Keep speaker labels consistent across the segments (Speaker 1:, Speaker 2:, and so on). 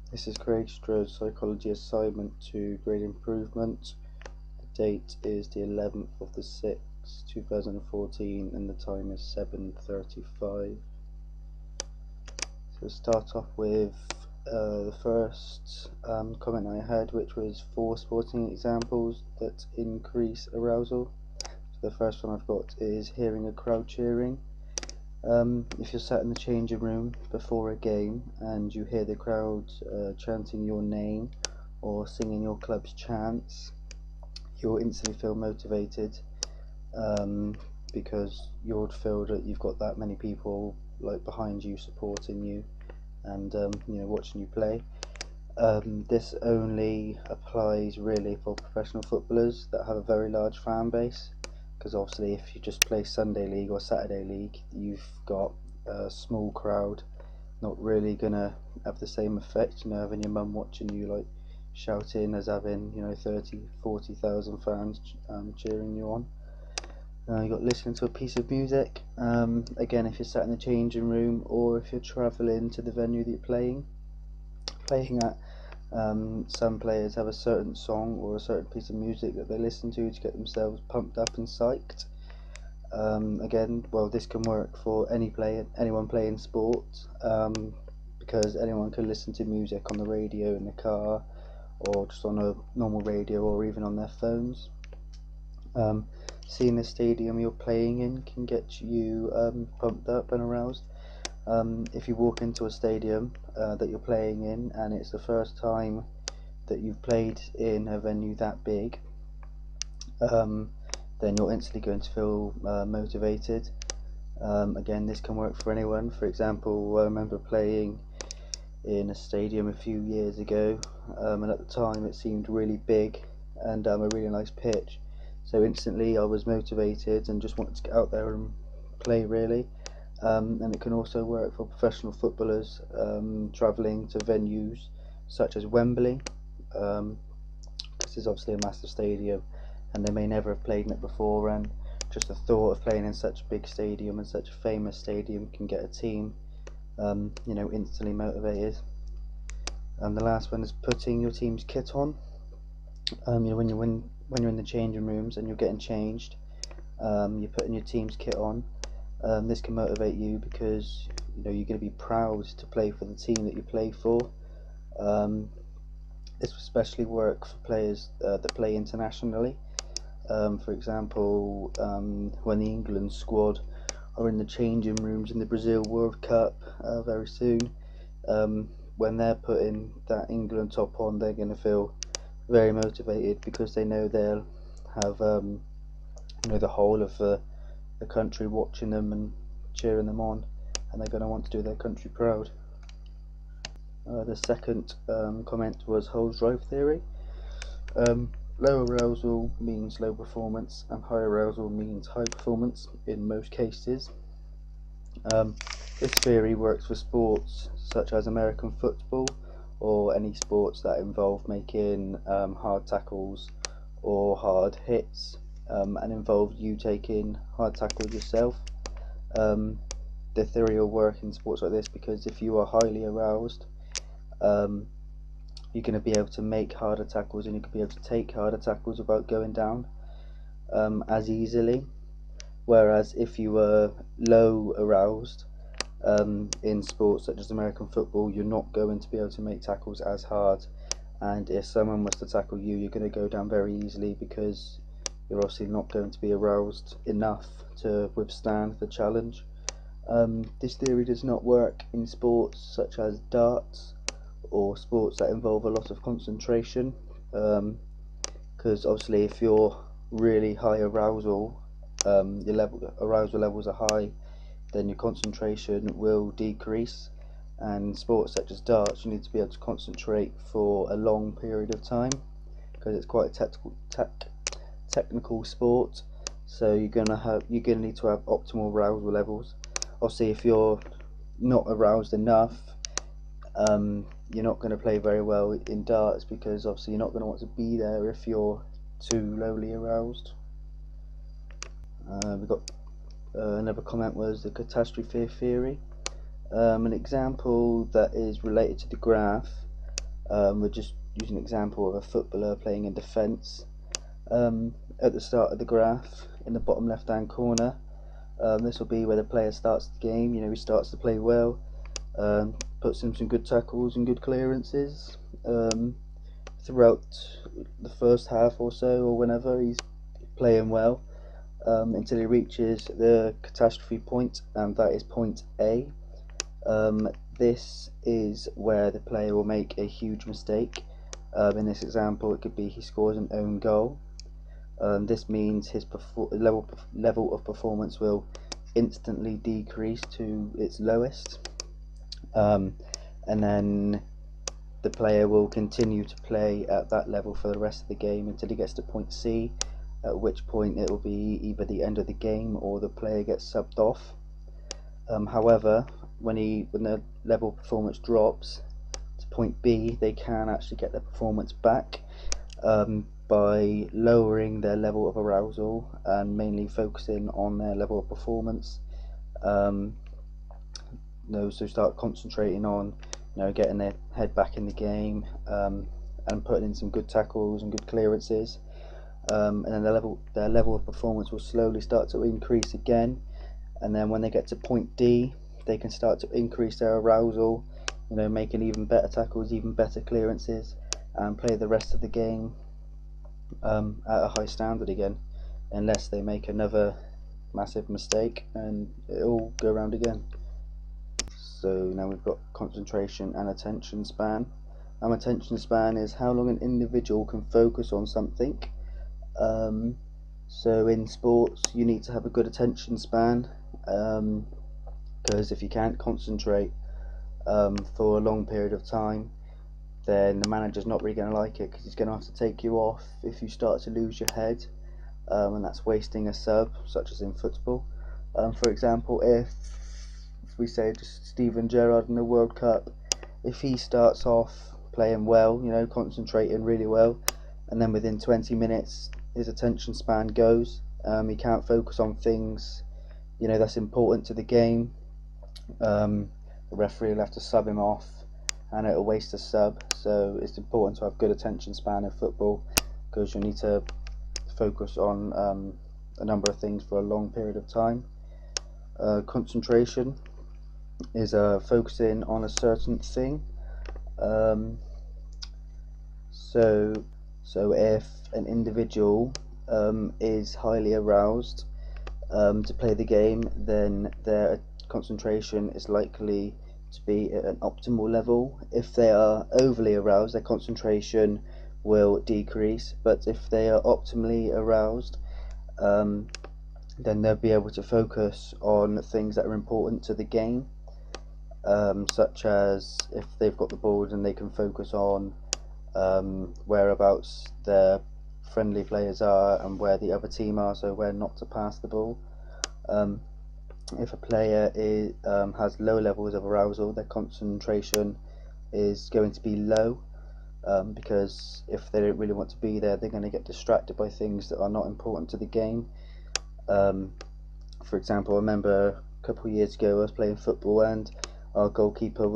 Speaker 1: This is Craig Stroh's psychology assignment to grade improvement. The date is the 11th of the 6th, 2014, and the time is 7:35. So we'll start off with the first comment I had, which was 4 sporting examples that increase arousal. So the first one I've got is hearing a crowd cheering. If you're sat in the changing room before a game and you hear the crowd chanting your name or singing your club's chants, you'll instantly feel motivated, because you'll feel that you've got that many people behind you supporting you and watching you play. This only applies really for professional footballers that have a very large fan base, because obviously if you just play Sunday League or Saturday League, you've got a small crowd, not really gonna have the same effect, having your mum watching you shouting as having 30-40,000 fans cheering you on. You got listening to a piece of music. Again, if you're sat in the changing room or if you're travelling to the venue that you're playing at, some players have a certain song or a certain piece of music that they listen to get themselves pumped up and psyched. Again, well, this can work for anyone playing sport, because anyone can listen to music on the radio in the car or just on a normal radio or even on their phones. Seeing the stadium you're playing in can get you pumped up and aroused. If you walk into a stadium that you're playing in and it's the first time that you've played in a venue that big, then you're instantly going to feel motivated. Again, this can work for anyone. For example, I remember playing in a stadium a few years ago, and at the time it seemed really big and a really nice pitch, so instantly I was motivated and just wanted to get out there and play really. And it can also work for professional footballers travelling to venues such as Wembley. This is obviously a massive stadium and they may never have played in it before, and just the thought of playing in such a big stadium and such a famous stadium can get a team instantly motivated. And the last one is putting your team's kit on. When you're in the changing rooms and you're getting changed, you're putting your team's kit on. This can motivate you because you're going to be proud to play for the team that you play for. This will especially work for players that play internationally. For example, when the England squad are in the changing rooms in the Brazil World Cup very soon, when they're putting that England top on, they're going to feel very motivated because they know they'll have the whole of the country watching them and cheering them on, and they're going to want to do their country proud. The second comment was Hull's drive theory. Low arousal means low performance and high arousal means high performance in most cases. This theory works for sports such as American football or any sports that involve making hard tackles or hard hits, and involve you taking hard tackles yourself. The theory will work in sports like this because if you are highly aroused, you're going to be able to make harder tackles and you can be able to take harder tackles without going down as easily. Whereas if you were low aroused in sports such as American football, you're not going to be able to make tackles as hard, and if someone was to tackle you, you're going to go down very easily because you're obviously not going to be aroused enough to withstand the challenge. This theory does not work in sports such as darts or sports that involve a lot of concentration, because obviously if you're really high arousal, arousal levels are high, then your concentration will decrease. And sports such as darts, you need to be able to concentrate for a long period of time because it's quite a technical sport, so you're gonna need to have optimal arousal levels. Obviously if you're not aroused enough, you're not going to play very well in darts because obviously you're not going to want to be there if you're too lowly aroused. We've got another comment was the catastrophe theory. An example that is related to the graph We're just using an example of a footballer playing in defence. At the start of the graph, in the bottom left hand corner, this will be where the player starts the game. He starts to play well, puts in some good tackles and good clearances throughout the first half or so, or whenever he's playing well, until he reaches the catastrophe point, and that is point A. This is where the player will make a huge mistake. In this example, it could be he scores an own goal. This means his level of performance will instantly decrease to its lowest, and then the player will continue to play at that level for the rest of the game until he gets to point C, at which point it will be either the end of the game or the player gets subbed off. However, when the level of performance drops to point B, they can actually get their performance back by lowering their level of arousal and mainly focusing on their level of performance. So start concentrating on getting their head back in the game, and putting in some good tackles and good clearances, and then their level of performance will slowly start to increase again, and then when they get to point D, they can start to increase their arousal, making even better tackles, even better clearances, and play the rest of the game at a high standard again, unless they make another massive mistake and it'll go around again. So now we've got concentration and attention span. Attention span is how long an individual can focus on something. So in sports you need to have a good attention span, because if you can't concentrate for a long period of time, then the manager's not really going to like it, because he's going to have to take you off if you start to lose your head, and that's wasting a sub, such as in football. For example, if we say just Steven Gerrard in the World Cup, if he starts off playing well, concentrating really well, and then within 20 minutes his attention span goes, he can't focus on things that's important to the game, the referee will have to sub him off and it'll waste a sub. So it's important to have good attention span in football, because you need to focus on a number of things for a long period of time. Concentration is focusing on a certain thing. So if an individual is highly aroused to play the game, then their concentration is likely to be at an optimal level. If they are overly aroused, their concentration will decrease, but if they are optimally aroused, then they'll be able to focus on things that are important to the game, such as if they've got the ball, then they can focus on whereabouts their friendly players are and where the other team are, so where not to pass the ball. If a player has low levels of arousal, their concentration is going to be low, because if they don't really want to be there, they're going to get distracted by things that are not important to the game. For example, I remember a couple of years ago I was playing football and our goalkeeper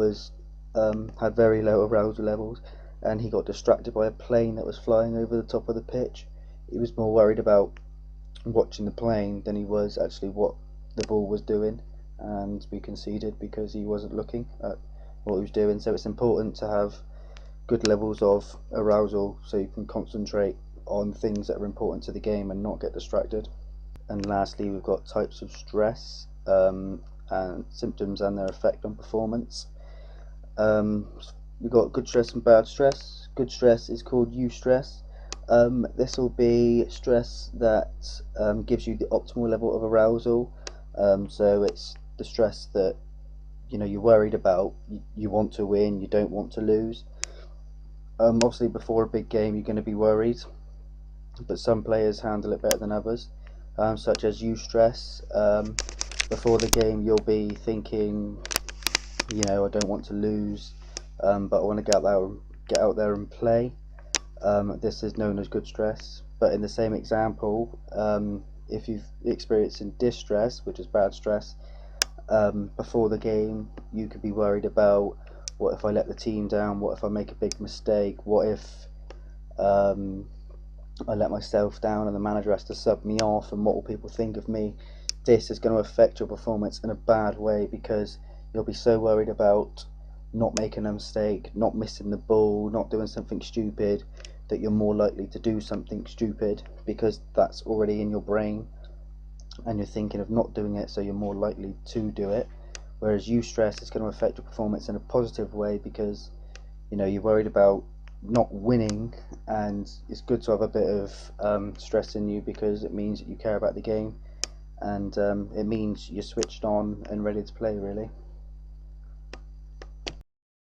Speaker 1: had very low arousal levels, and he got distracted by a plane that was flying over the top of the pitch. He was more worried about watching the plane than he was actually what the ball was doing, and we conceded because he wasn't looking at what he was doing. So it's important to have good levels of arousal so you can concentrate on things that are important to the game and not get distracted. And lastly, we've got types of stress, and symptoms and their effect on performance. We've got good stress and bad stress. Good stress is called eustress. This will be stress that gives you the optimal level of arousal. So it's the stress that you're worried about, you want to win, you don't want to lose. Obviously before a big game you're going to be worried, but some players handle it better than others, such as eustress. Before the game you'll be thinking, I don't want to lose, but I want to get out there and play. This is known as good stress. But in the same example, if you've experienced distress, which is bad stress, before the game you could be worried about what if I let the team down, what if I make a big mistake, what if I let myself down and the manager has to sub me off, and what will people think of me? This is going to affect your performance in a bad way, because you'll be so worried about not making a mistake, not missing the ball, not doing something stupid, that you're more likely to do something stupid, because that's already in your brain and you're thinking of not doing it, so you're more likely to do it. Whereas eustress is going to affect your performance in a positive way, because you're worried about not winning, and it's good to have a bit of stress in you, because it means that you care about the game, and it means you're switched on and ready to play, really.